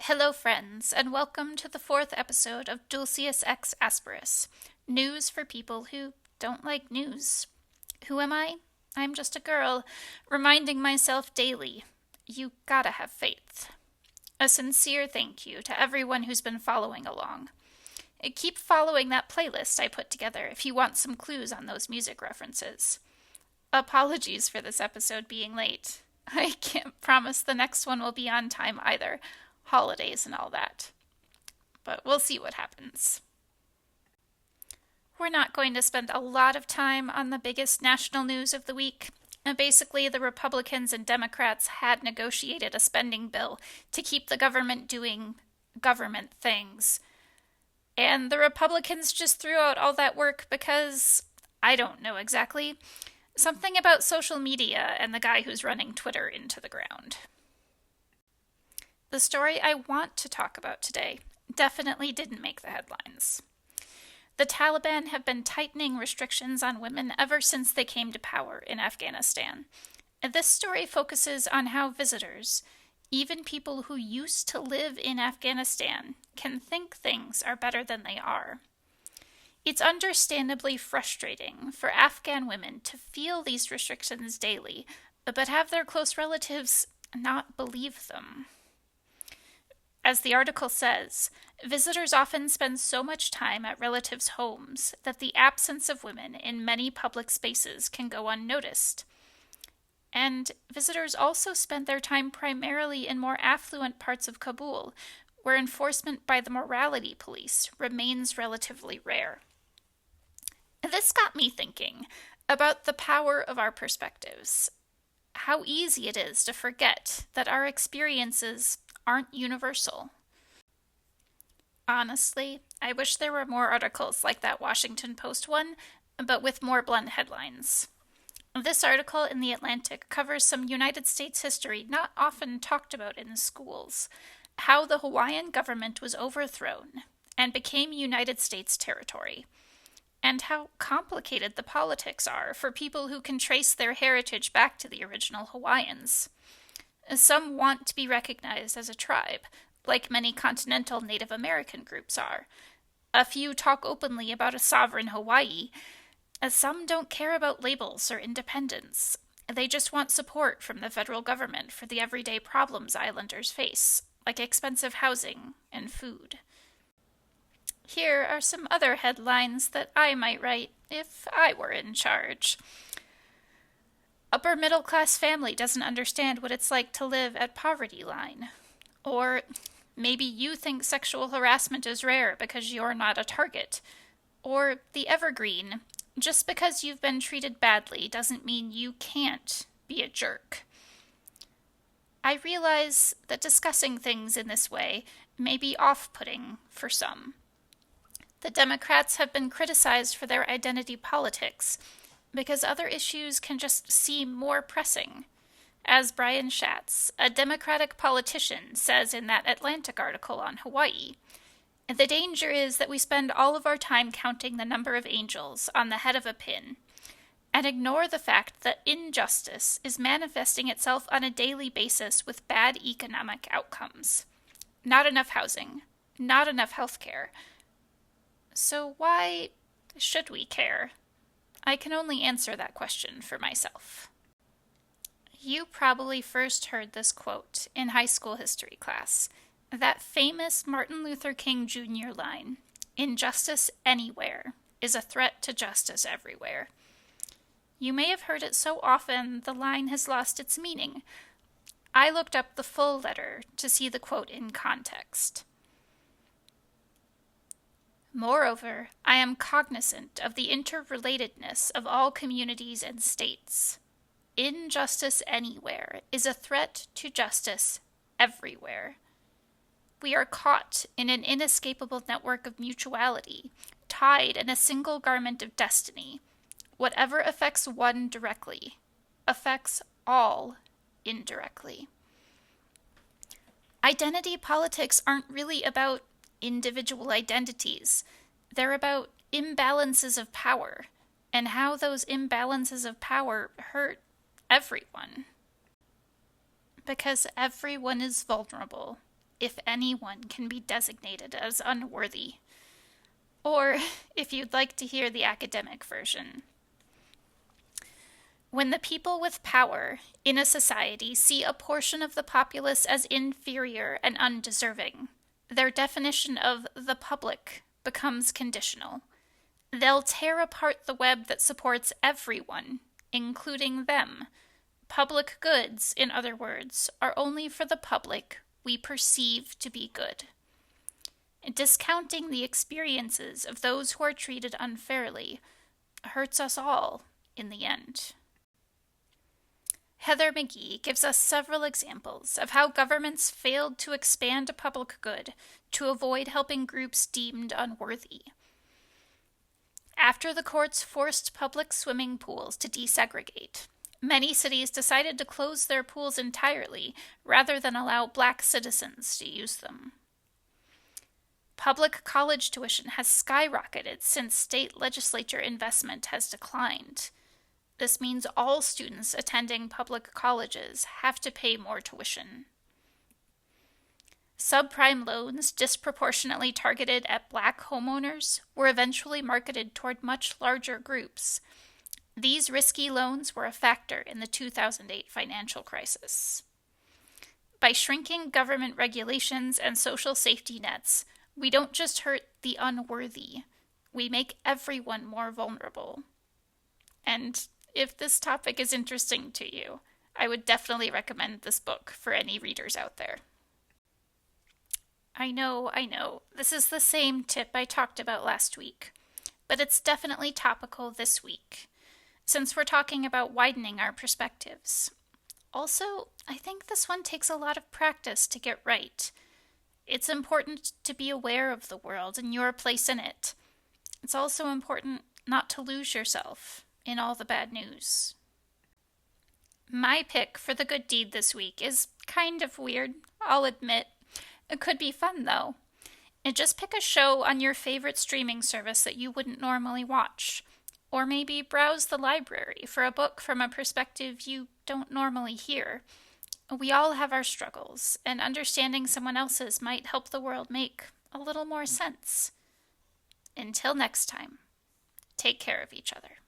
Hello, friends, and welcome to the fourth episode of Dulcius Ex Asperus, news for people who don't like news. Who am I? I'm just a girl, reminding myself daily, you gotta have faith. A sincere thank you to everyone who's been following along. Keep following that playlist I put together if you want some clues on those music references. Apologies for this episode being late. I can't promise the next one will be on time either. Holidays and all that. But we'll see what happens. We're not going to spend a lot of time on the biggest national news of the week. Basically, the Republicans and Democrats had negotiated a spending bill to keep the government doing government things. And the Republicans just threw out all that work because, I don't know exactly, something about social media and the guy who's running Twitter into the ground. The story I want to talk about today definitely didn't make the headlines. The Taliban have been tightening restrictions on women ever since they came to power in Afghanistan. This story focuses on how visitors, even people who used to live in Afghanistan, can think things are better than they are. It's understandably frustrating for Afghan women to feel these restrictions daily, but have their close relatives not believe them. As the article says, visitors often spend so much time at relatives' homes that the absence of women in many public spaces can go unnoticed. And visitors also spend their time primarily in more affluent parts of Kabul, where enforcement by the morality police remains relatively rare. This got me thinking about the power of our perspectives. How easy it is to forget that our experiences aren't universal. Honestly, I wish there were more articles like that Washington Post one, but with more blunt headlines. This article in The Atlantic covers some United States history not often talked about in schools, how the Hawaiian government was overthrown and became United States territory, and how complicated the politics are for people who can trace their heritage back to the original Hawaiians. Some want to be recognized as a tribe, like many continental Native American groups are. A few talk openly about a sovereign Hawaii. Some don't care about labels or independence. They just want support from the federal government for the everyday problems islanders face, like expensive housing and food. Here are some other headlines that I might write if I were in charge. Upper middle class family doesn't understand what it's like to live at poverty line. Or maybe you think sexual harassment is rare because you're not a target. Or the evergreen, just because you've been treated badly doesn't mean you can't be a jerk. I realize that discussing things in this way may be off-putting for some. The Democrats have been criticized for their identity politics, because other issues can just seem more pressing. As Brian Schatz, a Democratic politician, says in that Atlantic article on Hawaii, the danger is that we spend all of our time counting the number of angels on the head of a pin, and ignore the fact that injustice is manifesting itself on a daily basis with bad economic outcomes. Not enough housing, not enough health care. So why should we care? I can only answer that question for myself. You probably first heard this quote in high school history class, that famous Martin Luther King Jr. line, "Injustice anywhere is a threat to justice everywhere." You may have heard it so often the line has lost its meaning. I looked up the full letter to see the quote in context. Moreover, I am cognizant of the interrelatedness of all communities and states. Injustice anywhere is a threat to justice everywhere. We are caught in an inescapable network of mutuality, tied in a single garment of destiny. Whatever affects one directly affects all indirectly. Identity politics aren't really about individual identities. They're about imbalances of power, and how those imbalances of power hurt everyone. Because everyone is vulnerable, if anyone can be designated as unworthy. Or, if you'd like to hear the academic version, when the people with power in a society see a portion of the populace as inferior and undeserving, their definition of the public becomes conditional. They'll tear apart the web that supports everyone, including them. Public goods, in other words, are only for the public we perceive to be good. Discounting the experiences of those who are treated unfairly hurts us all in the end. Heather McGhee gives us several examples of how governments failed to expand a public good to avoid helping groups deemed unworthy. After the courts forced public swimming pools to desegregate, many cities decided to close their pools entirely rather than allow Black citizens to use them. Public college tuition has skyrocketed since state legislature investment has declined. This means all students attending public colleges have to pay more tuition. Subprime loans disproportionately targeted at Black homeowners were eventually marketed toward much larger groups. These risky loans were a factor in the 2008 financial crisis. By shrinking government regulations and social safety nets, we don't just hurt the unworthy, we make everyone more vulnerable. And if this topic is interesting to you, I would definitely recommend this book for any readers out there. I know, this is the same tip I talked about last week, but it's definitely topical this week, since we're talking about widening our perspectives. Also, I think this one takes a lot of practice to get right. It's important to be aware of the world and your place in it. It's also important not to lose yourself in all the bad news. My pick for the good deed this week is kind of weird, I'll admit. It could be fun, though. And just pick a show on your favorite streaming service that you wouldn't normally watch. Or maybe browse the library for a book from a perspective you don't normally hear. We all have our struggles, and understanding someone else's might help the world make a little more sense. Until next time, take care of each other.